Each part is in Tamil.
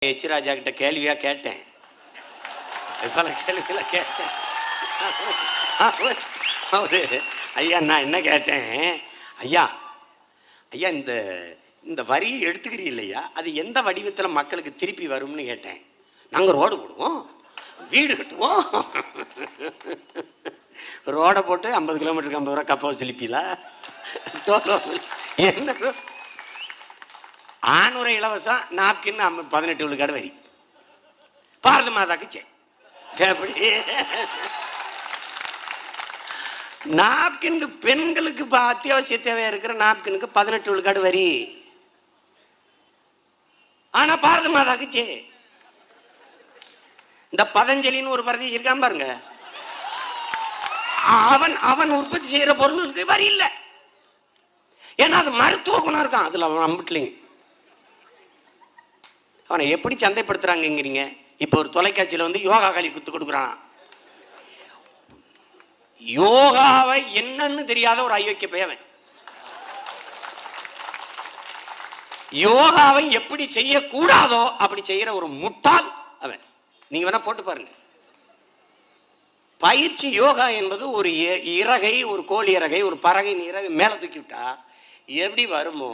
ராஜா கிட்ட கேள்வியா கேட்டேன், பல கேள்விகளை கேட்டேன். அவரு ஐயா நான் என்ன கேட்டேன், ஐயா ஐயா இந்த இந்த வரியை எடுத்துக்கிறீ இல்லையா, அது எந்த வடிவத்தில் மக்களுக்கு திருப்பி வரும்னு கேட்டேன். நாங்கள் ரோடு போடுவோம், வீடு கட்டுவோம். ரோடை போட்டு 50 கிலோமீட்டருக்கு 50 ரூபா கப்பா வச்சுலிப்பீங்களா? என்ன ஆணுரை இலவசம், நாப்கின் 18 விழுக்காடு வரி, பாரத மாதாக்கு எப்படி நாப்கினுக்கு பெண்களுக்கு அத்தியாவசிய தேவையா இருக்கிற நாப்கினுக்கு 18 விழுக்காடு வரி, ஆனா பாரத மாதாக்கு இந்த பதஞ்சலின்னு ஒரு பிரதேசம் இருக்கான் பாருங்க, அவன் அவன் உற்பத்தி செய்யற பொருளுக்கு வரி இல்லை. ஏன்னா அது மருத்துவ குணம் இருக்கான் அதுல. அவன் நம்பிட்டலைங்க, அவனை எப்படி சந்தைப்படுத்துறாங்கிறீங்க? இப்போ ஒரு தொலைக்காட்சியில் வந்து யோகா களி குத்து கொடுக்குறான். யோகாவை என்னன்னு தெரியாத ஒரு அயோக்கிய பையன், யோகாவை எப்படி செய்யக்கூடாதோ அப்படி செய்யற ஒரு முட்டாள் அவன். நீங்க வேணா போட்டு பாருங்க. பயிற்சி யோகா என்பது ஒரு இறகை, ஒரு கோழி இறகை, ஒரு பறகையின் இறகை மேல தூக்கி விட்டா எப்படி வருமோ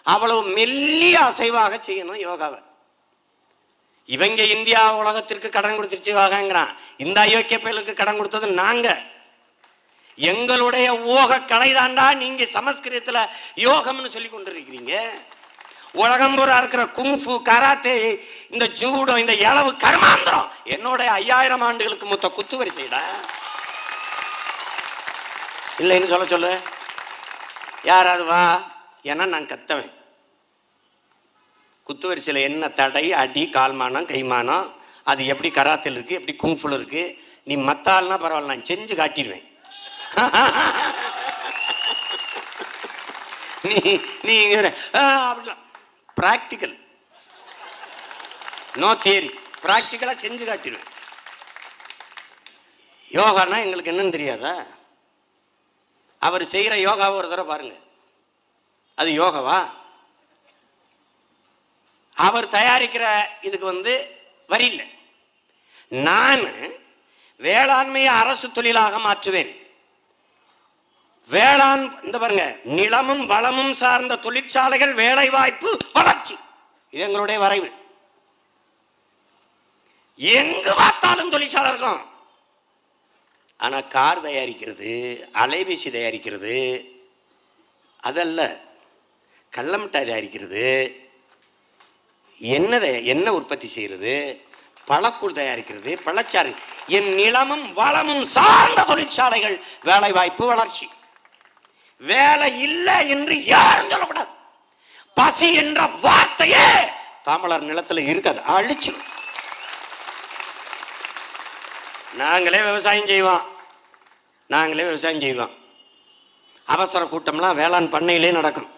அவ்வளவு மெல்லிய அசைவாக செய்யணும் யோகாவை. இவங்க இந்தியா உலகத்திற்கு கடன் கொடுத்துருச்சு யோகாங்கிறான். இந்த அயோக்கிய பயலுக்கு கடன் கொடுத்தது நாங்க. எங்களுடைய ஓக கலை தாண்டா நீங்க சமஸ்கிருதத்துல யோகம்னு சொல்லி கொண்டிருக்கிறீங்க. உலகம் பூரா இருக்கிற குங்ஃபு, கராத்தே, இந்த ஜூடோ, இந்த இளவு கர்மாந்திரம் என்னோட 5000 ஆண்டுகளுக்கு மொத்த குத்து வரிசைடா. இல்லைன்னு சொல்ல சொல்லு யாராவது வா, ஏன்னா நான் கத்தவன். குத்து வரிசையில் என்ன தடை, அடி, கால்மானம், கைமானம், அது எப்படி கராத்தில் இருக்கு, எப்படி குங்ஃபுல இருக்கு. நீ மத்தாள்னா பரவாயில்ல, நான் செஞ்சு காட்டிடுவேன். நீ அப்படிலாம் பிராக்டிக்கல், நோ தியரி, பிராக்டிக்கலா செஞ்சு காட்டிடுவேன். யோகானா எங்களுக்கு என்னன்னு தெரியாதா? அவர் செய்யற யோகாவை ஒரு தடவை பாருங்க, அது யோகாவா? அவர் தயாரிக்கிற இதுக்கு வந்து வரி இல்லை. நான் வேளாண்மையை அரசு தொழிலாக மாற்றுவேன். வேளாண் இந்த பாருங்க, நிலமும் வளமும் சார்ந்த தொழிற்சாலைகள், வேலை வாய்ப்பு, வளர்ச்சி, இது எங்களுடைய வரைவு. எங்கு பார்த்தாலும் தொழிற்சாலை இருக்கும். ஆனா கார் தயாரிக்கிறது, அலைபேசி தயாரிக்கிறது அதல்ல, கள்ளமிட்டாய் தயாரிக்கிறது, என்ன உற்பத்தி செய்யறது, பழக்கூழ் தயாரிக்கிறது, பழச்சாறு, என் நிலமும் வளமும் சார்ந்த தொழிற்சாலைகள், வேலை வாய்ப்பு, வளர்ச்சி. வேலை இல்லை என்று யாரும் சொல்லக்கூடாது. பசி என்ற வார்த்தையே தமிழர் நிலத்துல இருக்காது, அழிச்சு. நாங்களே விவசாயம் செய்வோம், நாங்களே விவசாயம் செய்வோம். அவசர கூட்டம்லாம் வேளாண் பண்ணையிலே நடக்கும்.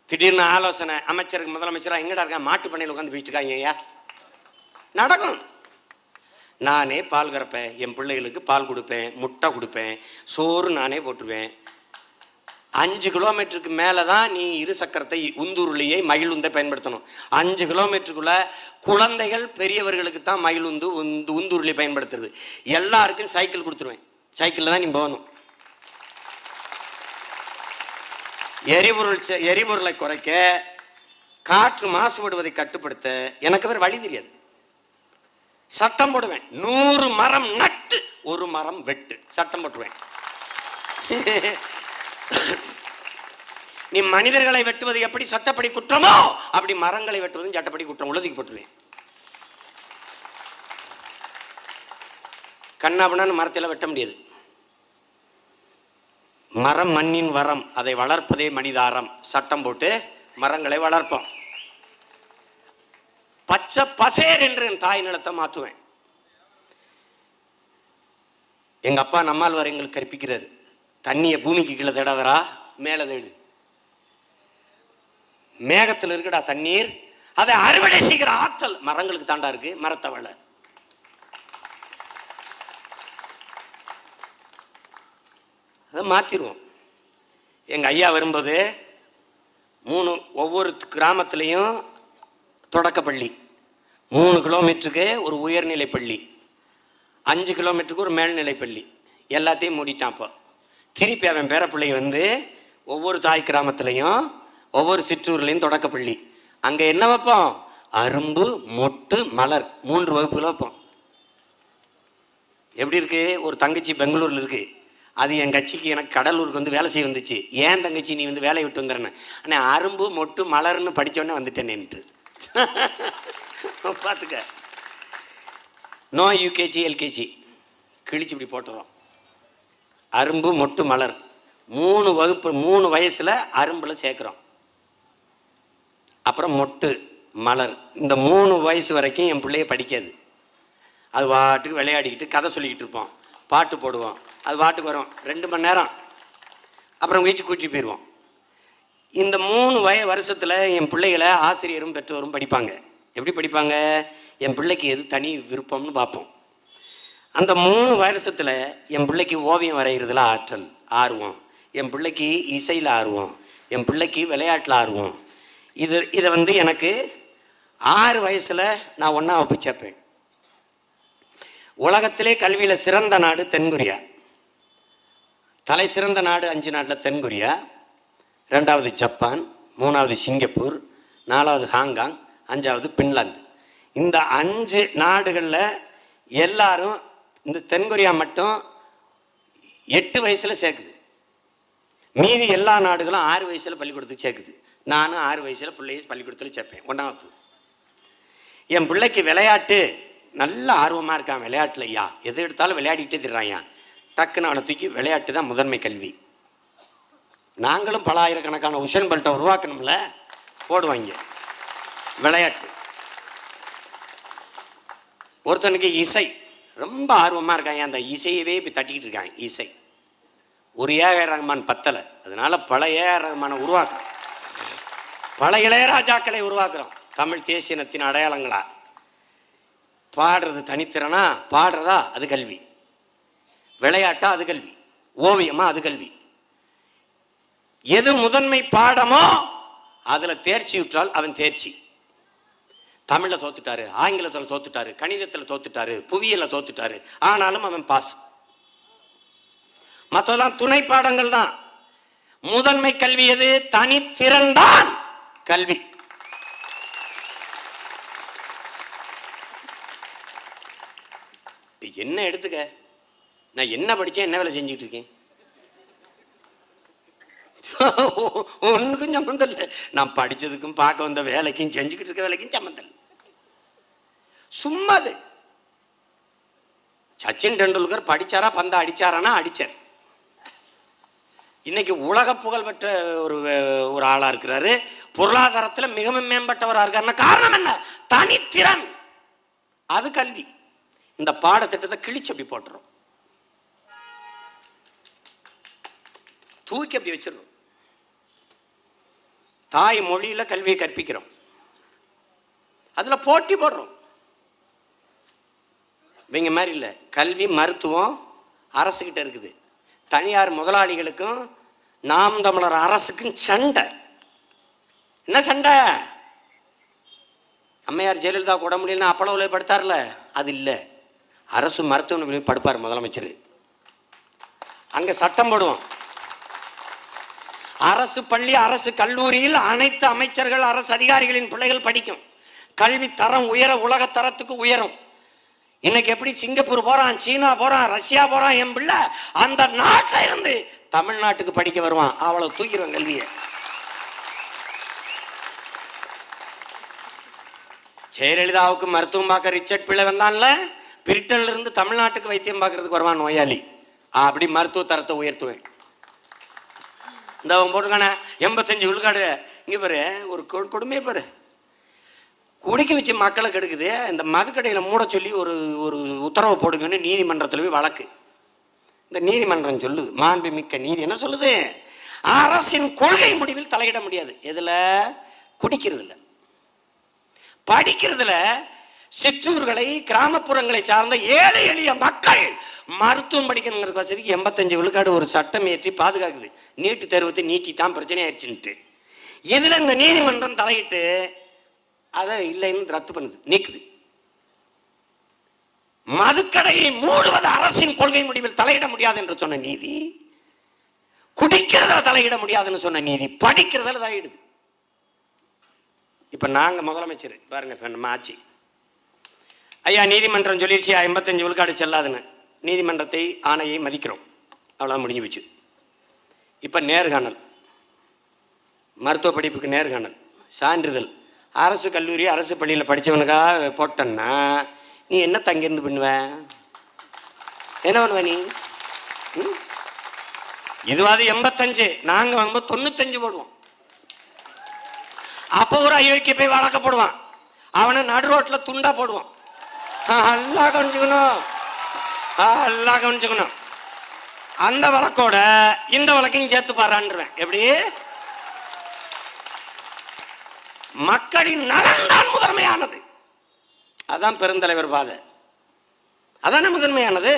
திடீர்னு ஆலோசனை, அமைச்சருக்கு முதலமைச்சரா எங்கடா இருக்க, மாட்டு பண்ணையில் உட்காந்து பேசிட்டு இருக்காங்க ஐயா, நடக்கும். நானே பால் கறப்பேன், என் பிள்ளைகளுக்கு பால் கொடுப்பேன், முட்டை கொடுப்பேன், சோறு நானே போட்டுருவேன். 5 கிலோமீட்டருக்கு மேலே தான் நீ இரு சக்கரத்தை, உந்துருளியை, மகிழுந்தை பயன்படுத்தணும். 5 கிலோமீட்டருக்குள்ள குழந்தைகள் பெரியவர்களுக்கு தான் மகிழுந்து உந்துருளி பயன்படுத்துறது. எல்லாருக்கும் சைக்கிள் கொடுத்துருவேன், சைக்கிளில் தான் நீ போகணும். எரிபொருளை குறைக்க, காற்று மாசுபடுவதை கட்டுப்படுத்த எனக்கு வேறு வழி தெரியாது. சட்டம் போடுவேன், 100 மரம் நட்டு 1 மரம் வெட்டு, சட்டம் போட்டுருவேன். நீ மனிதர்களை வெட்டுவது எப்படி சட்டப்படி குற்றமோ அப்படி மரங்களை வெட்டுவதும் சட்டப்படி குற்றம், உலகத்துக்கு போட்டுருவேன். கண்ணாபுண்ணான்னு மரத்தில் வெட்ட முடியாது. மரம் மண்ணின் வரம், அதை வளர்ப்பதே மனிதாரம். சட்டம் போட்டு மரங்களை வளர்ப்போம். பச்சை பசேர் என்று என் தாய் நிலத்தை மாற்றுவேன். எங்க அப்பா நம்மாழ்வார் எங்களுக்கு கற்பிக்கிறாரு, தண்ணியை பூமிக்கு கீழே தேடாதரா, மேலே தேடு. மேகத்தில் இருக்குடா தண்ணீர், அதை அறுவடை செய்கிற ஆற்றல் மரங்களுக்கு தாண்டா இருக்கு, மரத்தை வள. அதை மாத்திருவோம். எங்க ஐயா வரும்போது 3 ஒவ்வொரு கிராமத்திலையும் தொடக்கப்பள்ளி, 3 கிலோமீட்டருக்கு ஒரு உயர்நிலை பள்ளி, 5 கிலோமீட்டருக்கு ஒரு மேல்நிலை பள்ளி, எல்லாத்தையும் மூடிட்டான். அப்போ திருப்பி அவன் பேரப்பிள்ளை வந்து ஒவ்வொரு தாய் கிராமத்துலையும் ஒவ்வொரு சிற்றூர்லையும் தொடக்கப்பள்ளி. அங்கே என்ன வைப்போம்? அரும்பு, மொட்டு, மலர் 3 வகுப்புகள் வைப்போம். எப்படி இருக்கு? ஒரு தங்கச்சி பெங்களூரில் இருக்கு, அது என் கட்சிக்கு எனக்கு கடலூருக்கு வந்து வேலை செய்ய வந்துச்சு. ஏன் தங்கச்சி நீ வந்து வேலையை விட்டு வந்துடுறேன்னு? ஆனால் அரும்பு, மொட்டு, மலர்னு படித்தோடனே வந்துட்டேன்னுட்டு பார்த்துக்க. நோ யூகேஜி எல்கேஜி கிழிச்சு இப்படி போட்டுறோம். அரும்பு, மொட்டு, மலர் 3 வகுப்பு 3 வயசில் அரும்பில் சேர்க்குறோம். அப்புறம் மொட்டு, மலர். இந்த 3 வயசு வரைக்கும் என் பிள்ளைய படிக்காது. அது பாட்டுக்கு விளையாடிக்கிட்டு கதை சொல்லிக்கிட்டு இருப்போம், பாட்டு போடுவோம், அது பாட்டுக்கு வரும் 2 மணி நேரம். அப்புறம் வீட்டுக்கு கூட்டிட்டு போயிடுவோம். இந்த 3 வருஷத்தில் என் பிள்ளைகளை ஆசிரியரும் பெற்றோரும் படிப்பாங்க. எப்படி படிப்பாங்க? என் பிள்ளைக்கு எது தனி விருப்பம்னு பார்ப்போம். அந்த 3 வருஷத்தில் என் பிள்ளைக்கு ஓவியம் வரைகிறதுல ஆர்வம், என் பிள்ளைக்கு இசையில் ஆர்வம், என் பிள்ளைக்கு விளையாட்டில் ஆர்வம். இதை வந்து எனக்கு 6 வயசில் நான் ஒன்றா போய் சேர்ப்பேன். உலகத்திலே கல்வியில் சிறந்த நாடு தென்கொரியா. தலை சிறந்த நாடு 5 நாட்டில் தென்கொரியா, 2வது ஜப்பான், 3வது சிங்கப்பூர், 4வது ஹாங்காங், 5வது பின்லாந்து. இந்த 5 நாடுகளில் எல்லாரும், இந்த தென்கொரியா மட்டும் 8 வயசில் சேர்க்குது. மீதி எல்லா நாடுகளும் 6 வயசில் பள்ளிக்கூடத்துக்கு சேர்க்குது. நானும் 6 வயசில் பிள்ளைய பள்ளிக்கூடத்தில் சேர்ப்பேன், 1ஆம் வகுப்பு. என் பிள்ளைக்கு விளையாட்டு நல்ல ஆர்வமாக இருக்கான். விளையாட்டில் ஐயா எது எடுத்தாலும் விளையாடிக்கிட்டே திடுறான். டக்குன்னு அவனை தூக்கி விளையாட்டு தான் முதன்மை கல்வி. நாங்களும் பல ஆயிரக்கணக்கான உஷன் பெல்ட்டை உருவாக்கணும்ல, போடுவாங்க விளையாட்டு. ஒருத்தனுக்கு இசை ரொம்ப ஆர்வமாக இருக்காங்க, அந்த இசையவே இப்போ தட்டிக்கிட்டு இருக்காங்க. இசை ஒரு ஏஆர் ரஹ்மான் பத்தலை, அதனால பல ஏஆர் ரஹ்மானை உருவாக்குறோம், பல இளையராஜாக்களை உருவாக்குறோம். தமிழ் தேசியனத்தின் அடையாளங்களா. பாடுறது தனித்திறனா, பாடுறதா அது கல்வி, விளையாட்டா அது கல்வி, ஓவியமா அது கல்வி. எது முதன்மை பாடமோ அதில் தேர்ச்சி விட்டால் அவன் தேர்ச்சி. தமிழில் தோத்துட்டாரு, ஆங்கிலத்தில் தோத்துட்டாரு, கணிதத்தில் தோத்துட்டாரு, புவியியலில் தோத்துட்டாரு, ஆனாலும் அவன் பாஸ். மற்றெல்லாம் துணை பாடங்கள் தான். முதன்மை கல்வி எது? தனித்திறன் தான் கல்வி. என்ன எடுத்துக்க, நான் என்ன படித்தேன், என்ன வேலை செஞ்சுட்டு இருக்கேன், ஒன்றுக்கும் சம்மந்தம் இல்லை. நான் படித்ததுக்கும் பார்க்க வந்த வேலைக்கும் செஞ்சுக்கிட்டு இருக்க வேலைக்கும் சம்மந்தம் இல்லை. சும்மா அது. சச்சின் டெண்டுல்கர் படிச்சாரா, பந்த அடிச்சாரானா அடிச்சார். இன்னைக்கு உலக புகழ் பெற்ற ஒரு ஆளா இருக்கிறாரு, பொருளாதாரத்தில் மிகவும் மேம்பட்டவராக இருக்காருன்னா காரணம் என்ன? தனித்திறன், அது கல்வி. இந்த பாடத்திட்டத்தை கிழிச்சு அப்படி போட்டுறோம், தூக்கி அப்படி வச்சிடறோம். தாய் மொழியில கல்வியை கற்பிக்கிறோம், அதுல போட்டி போடுறோம். இவங்க மாதிரி இல்லை. கல்வி மருத்துவம் அரசுகிட்ட இருக்குது, தனியார் முதலாளிகளுக்கும் நாம் தமிழர் அரசுக்கும் சண்டை. என்ன சண்டை? அம்மையார் ஜெயலலிதா கூட முடியலன்னா அப்பளவுல படுத்தார்ல, அது இல்லை. அரசு மருத்துவமனை படுப்பார் முதலமைச்சர், அங்க சட்டம் போடுவோம். அரசு பள்ளி, அரசு கல்லூரியில் அனைத்து அமைச்சர்கள், அரசு அதிகாரிகளின் பிள்ளைகள் படிக்கும். கல்வி தரம் உயர, உலக தரத்துக்கு உயரும். இன்னைக்கு எப்படி சிங்கப்பூர் போறான், சீனா போறான், ரஷ்யா போறான், என் பிள்ளை அந்த நாட்டில இருந்து தமிழ்நாட்டுக்கு படிக்க வருவான். அவ்வளவு தூக்கிடுவான் கல்வியை. ஜெயலலிதாவுக்கு மருத்துவம் பார்க்க ரிச்சர்ட் பிள்ளை வந்தான்ல, பிரிட்டன்ல இருந்து தமிழ்நாட்டுக்கு வைத்தியம் பார்க்கறதுக்கு வருவான் நோயாளி. அப்படி மருத்துவ தரத்தை உயர்த்துவேன். இந்த அவன் போட்டுக்கான 85 விழுக்காடு. இங்க பாரு, ஒரு கொடுமையை பாரு, குடிக்க வச்சு மக்களை கெடுக்குது. இந்த மதுக்கடையில் மூட சொல்லி ஒரு உத்தரவு போடுங்கன்னு நீதிமன்றத்தில் போய் வழக்கு. இந்த நீதிமன்றம் சொல்லுது, மாண்புமிக்க நீதி என்ன சொல்லுது? அரசின் கொள்கை முடிவில் தலையிட முடியாது. எதுல? குடிக்கிறதுல, படிக்கிறதுல. சிற்றூர்களை, கிராமப்புறங்களை சார்ந்த ஏழை எளிய மக்கள் மருத்துவம் படிக்கணுங்கிற வசதிக்கு 85 விழுக்காடு ஒரு சட்டம் ஏற்றி பாதுகாக்குது. நீட்டு தேர்வத்தை நீட்டிட்டான், பிரச்சனை ஆயிடுச்சுன்ட்டு. இதுல இந்த நீதிமன்றம் தலையிட்டு அதை இல்லைன்னு ரத்து பண்ணுது, நீக்குது. மதுக்கடையை மூடுவது அரசின் கொள்கை முடிவில் தலையிட முடியாது என்று சொன்ன நீதி, குடிக்கிறதுல தலையிட முடியாதுன்னு சொன்ன நீதி படிக்கிறதுல தலையிடுது. இப்ப நாங்க முதலமைச்சர் பாருங்க, இப்ப நம்ம ஆட்சி, ஐயா நீதிமன்றம் சொல்லிடுச்சு 55 விழுக்காடு செல்லாதுன்னு, நீதிமன்றத்தை ஆணையை மதிக்கிறோம், அவ்வளோ முடிஞ்சு வச்சு. இப்போ நேர்காணல், மருத்துவ படிப்புக்கு நேர்காணல், சான்றிதழ், அரசு கல்லூரி அரசு பள்ளியில் படித்தவனுக்காக போட்டேன்னா நீ என்ன தங்கியிருந்து பண்ணுவ, என்ன பண்ணுவ நீ? இதுவாது 85, நாங்கள் வந்து 95 போடுவோம். அப்போ ஒரு அயோக்கிய போய் வழக்கப்படுவான், அவனை நடு ரோட்டில் துண்டா போடுவான். எல்லாம் கவனிச்சுக்கணும், எல்லாம் கவனிச்சுக்கணும். அந்த வழக்கோட இந்த வழக்கையும் சேர்த்து பாராண்டுருவேன். எப்படி? மக்களின் நலன் தான் முதன்மையானது. அதான் பெருந்தலைவர் பாதை, அதானே முதன்மையானது.